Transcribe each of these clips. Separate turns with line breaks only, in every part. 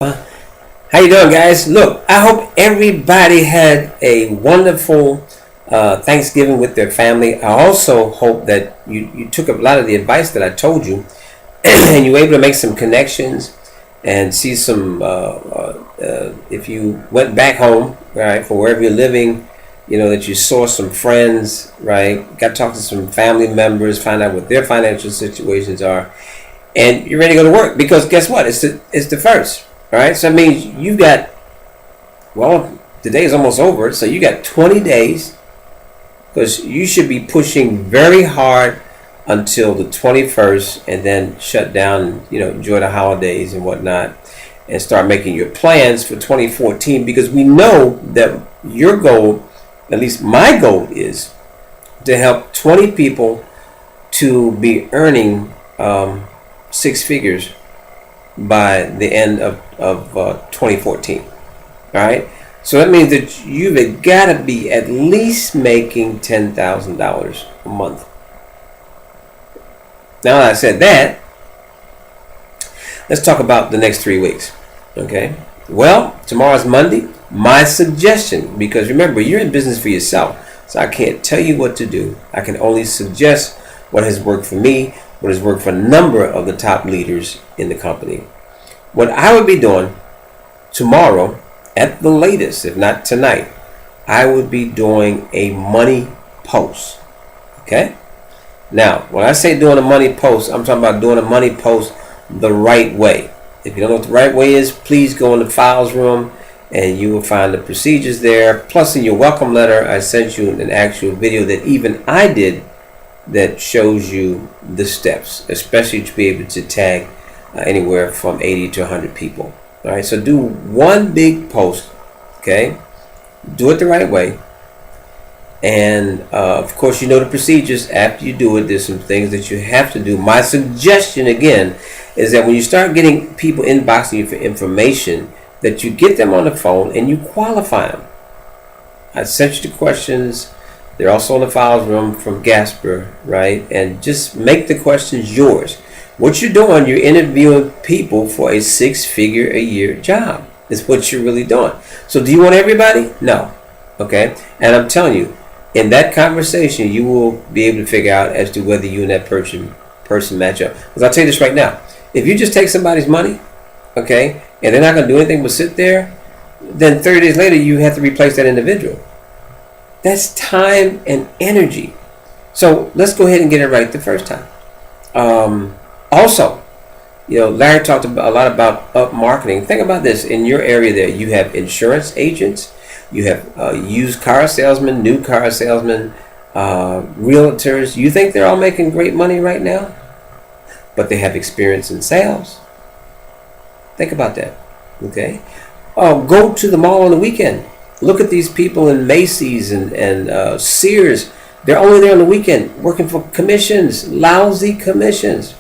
How you doing, guys? Look, I hope everybody had a wonderful Thanksgiving with their family. I also hope that you took a lot of the advice that I told you, and you were able to make some connections and see some. If you went back home, right, from wherever you're living, that you saw some friends, right, got to talk to some family members, find out what their financial situations are, and you're ready to go to work because guess what? It's the first. All right, so that means you've got, well, the day is almost over, so you got 20 days because you should be pushing very hard until the 21st and then shut down, enjoy the holidays and whatnot and start making your plans for 2014 because we know that your goal, at least my goal, is to help 20 people to be earning six figures by the end of 2014. All right, so that means that you've got to be at least making $10,000 a month. Now that I said that, let's talk about the next 3 weeks. Okay, well, tomorrow's Monday. My suggestion, because remember, you're in business for yourself, so I can't tell you what to do. I can only suggest what has worked for me, what has worked for a number of the top leaders in the company. What I would be doing tomorrow, at the latest, if not tonight, I would be doing a money post. Okay? Now, when I say doing a money post, I'm talking about doing a money post the right way. If you don't know what the right way is, please go in the files room and you will find the procedures there. Plus, in your welcome letter, I sent you an actual video that even I did that shows you the steps, especially to be able to tag anywhere from 80 to 100 people. All right, so do one big post, okay? Do it the right way. And of course, the procedures after you do it. There's some things that you have to do. My suggestion, again, is that when you start getting people inboxing you for information, that you get them on the phone and you qualify them. I sent you the questions. They're also in the files room from Gasper, right? And just make the questions yours. What you're doing, you're interviewing people for a six-figure-a-year job. Is what you're really doing. So do you want everybody? No. Okay? And I'm telling you, in that conversation, you will be able to figure out as to whether you and that person match up. Because I'll tell you this right now. If you just take somebody's money, okay, and they're not going to do anything but sit there, then 30 days later, you have to replace that individual. That's time and energy. So let's go ahead and get it right the first time. Also, Larry talked a lot about up marketing. Think about this. In your area there, you have insurance agents, you have used car salesmen, new car salesmen, realtors. You think they're all making great money right now? But they have experience in sales. Think about that. Okay? Go to the mall on the weekend. Look at these people in Macy's and Sears. They're only there on the weekend working for commissions, lousy commissions.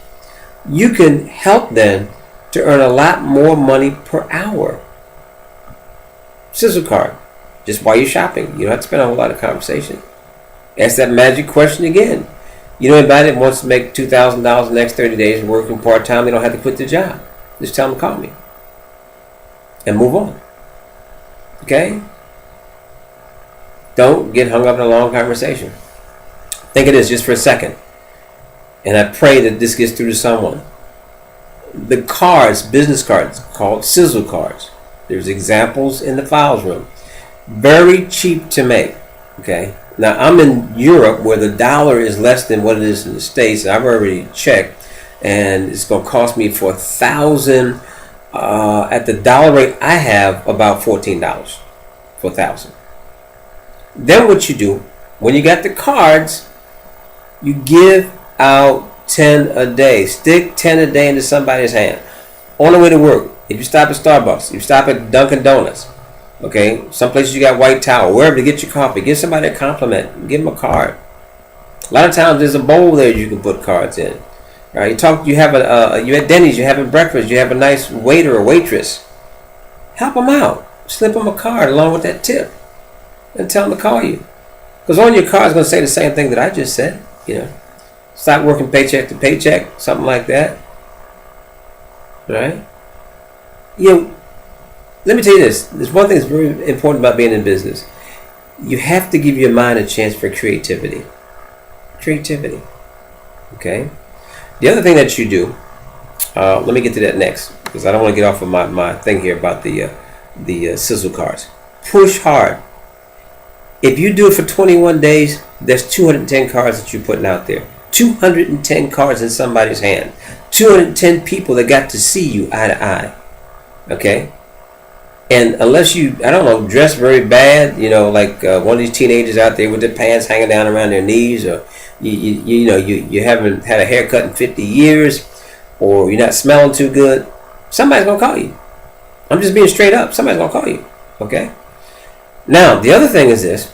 You can help them to earn a lot more money per hour. Sizzle Card, just while you're shopping. You don't have to spend a whole lot of conversation. Ask that magic question again. Anybody that wants to make $2,000 the next 30 days working part-time, they don't have to quit their job. Just tell them to call me. And move on. Okay? Don't get hung up in a long conversation. Think of this just for a second. And I pray that this gets through to someone. The cards, business cards, called Sizzle Cards. There's examples in the files room. Very cheap to make. Okay? Now, I'm in Europe where the dollar is less than what it is in the States. I've already checked. And it's going to cost me for 1,000. At the dollar rate I have, about $14 for 1,000. Then what you do, when you got the cards, you give out 10 a day. Stick 10 a day into somebody's hand. On the way to work, if you stop at Starbucks, you stop at Dunkin' Donuts, okay, some places you got White Towel, wherever to get your coffee, give somebody a compliment, give them a card. A lot of times there's a bowl there you can put cards in. Right? You have you at Denny's, you're having breakfast, you have a nice waiter or waitress. Help them out. Slip them a card along with that tip. And tell them to call you. Because on your card is going to say the same thing that I just said. Stop working paycheck to paycheck, something like that. Right? let me tell you this. There's one thing that's very important about being in business. You have to give your mind a chance for creativity. Creativity. Okay? The other thing that you do, let me get to that next, because I don't want to get off of my thing here about the Sizzle Cards. Push hard. If you do it for 21 days, there's 210 cards that you're putting out there. 210 cards in somebody's hand. 210 people that got to see you eye to eye. Okay? And unless you, I don't know, dress very bad, like one of these teenagers out there with their pants hanging down around their knees, or you haven't had a haircut in 50 years, or you're not smelling too good, somebody's going to call you. I'm just being straight up. Somebody's going to call you. Okay? Now, the other thing is this.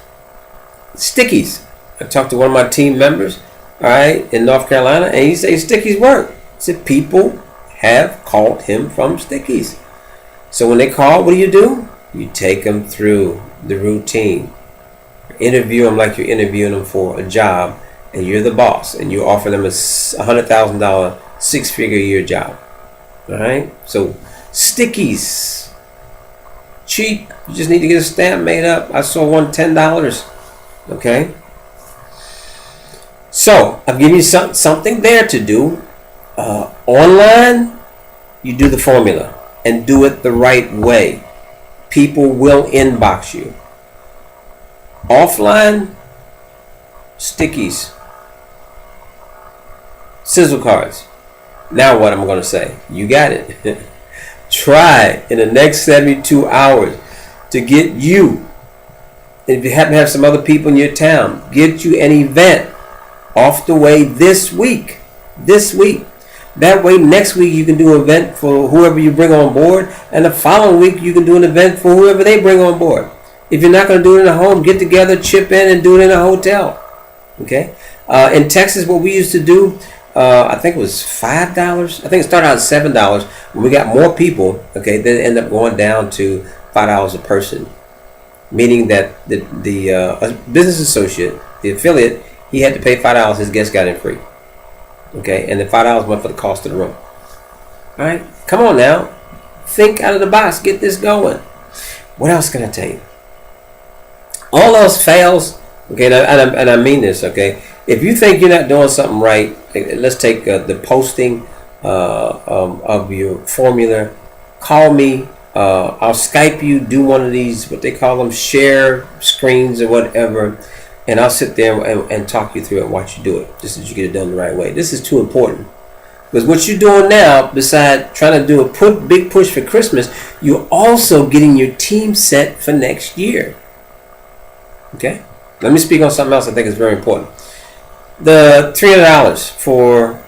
Stickies. I talked to one of my team members, all right, in North Carolina, and he said Stickies work. He said people have called him from Stickies. So when they call, what do? You take them through the routine. Interview them like you're interviewing them for a job, and you're the boss, and you offer them a $100,000 6-figure a year job. All right? So Stickies. Cheap. You just need to get a stamp made up. I saw one $10. Okay? So I've given you something there to do. Online, you do the formula and do it the right way. People will inbox you. Offline, Stickies, Sizzle Cards. Now what am I going to say? You got it. Try in the next 72 hours to get you, if you happen to have some other people in your town, get you an event off the way this week. That way next week you can do an event for whoever you bring on board, and the following week you can do an event for whoever they bring on board. If you're not going to do it in a home, get together, chip in, and do it in a hotel. Okay? In Texas, what we used to do, I think it was $5. I think it started out at $7. When we got more people, okay, then it ended up going down to $5 a person. Meaning that the business associate, the affiliate, he had to pay $5. His guest got in free. Okay, and the $5 went for the cost of the room. All right, come on now, think out of the box. Get this going. What else can I tell you? All else fails. Okay, and I mean this. Okay, if you think you're not doing something right, let's take the posting of your formula. Call me. I'll Skype you. Do one of these, what they call them, share screens or whatever. And I'll sit there and talk you through it and watch you do it, just as you get it done the right way. This is too important. Because what you're doing now, besides trying to do a big push for Christmas, you're also getting your team set for next year. Okay? Let me speak on something else I think is very important. The $300 for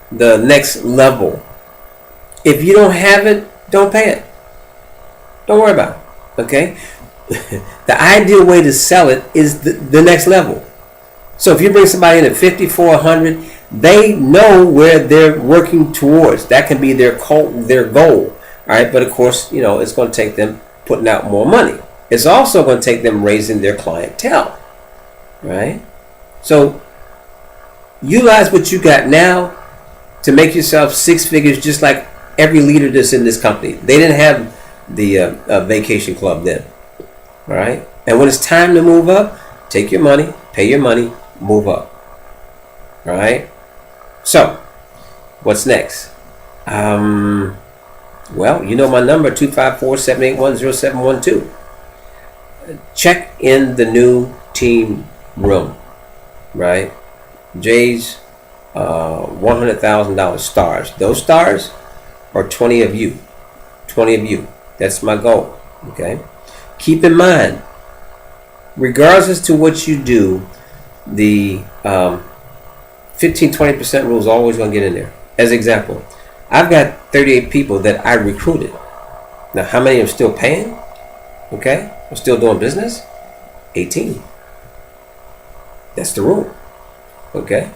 the next level. If you don't have it, don't pay it. Don't worry about it. Okay? The ideal way to sell it is the next level. So if you bring somebody in at 50, 400, they know where they're working towards. That can be their goal. All right, but of course, it's going to take them putting out more money. It's also going to take them raising their clientele. Right? So utilize what you got now to make yourself 6 figures, just like every leader that's in this company. They didn't have the vacation club then. All right, and when it's time to move up, take your money, pay your money, move up. All right. So, what's next? Well, you know my number, 254-781-0712. Check in the new team room. Right, Jay's $100,000 stars. Those stars are 20 of you. 20 of you. That's my goal. Okay. Keep in mind, regardless to what you do, the 15-20% rule is always going to get in there. As example, I've got 38 people that I recruited. Now, how many are still paying? Okay, I'm still doing business? 18. That's the rule. Okay.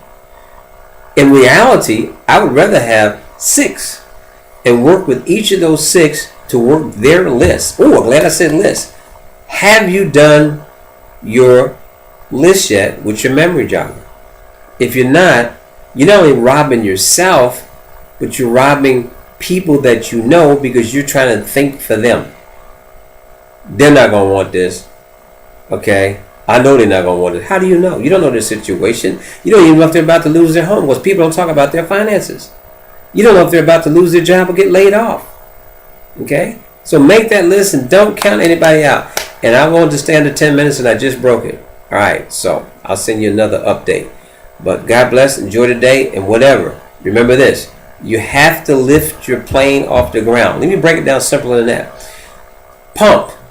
In reality, I would rather have 6 and work with each of those 6 to work their list. Oh, I'm glad I said list. Have you done your list yet with your memory jogger? If you're not only robbing yourself, but you're robbing people that you know because you're trying to think for them. They're not going to want this. Okay? I know they're not going to want it. How do you know? You don't know their situation. You don't even know if they're about to lose their home, because people don't talk about their finances. You don't know if they're about to lose their job or get laid off. Okay? So make that list and don't count anybody out. And I wanted to stay under 10 minutes and I just broke it. All right, so I'll send you another update. But God bless, enjoy the day, and whatever. Remember this. You have to lift your plane off the ground. Let me break it down simpler than that.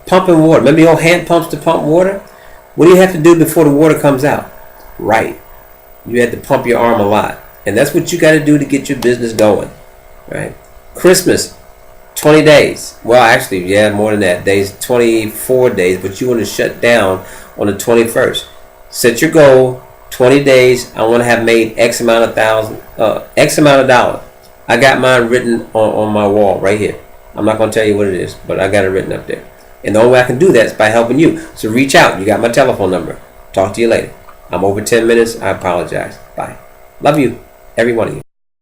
Pumping water. Remember the old hand pumps to pump water? What do you have to do before the water comes out? Right. You have to pump your arm a lot. And that's what you got to do to get your business going. Right? Christmas, 20 days. Well, actually, yeah, more than that. 24 days, but you want to shut down on the 21st. Set your goal, 20 days. I want to have made X amount of dollars. I got mine written on my wall right here. I'm not going to tell you what it is, but I got it written up there. And the only way I can do that is by helping you. So reach out. You got my telephone number. Talk to you later. I'm over 10 minutes. I apologize. Bye. Love you, every one of you.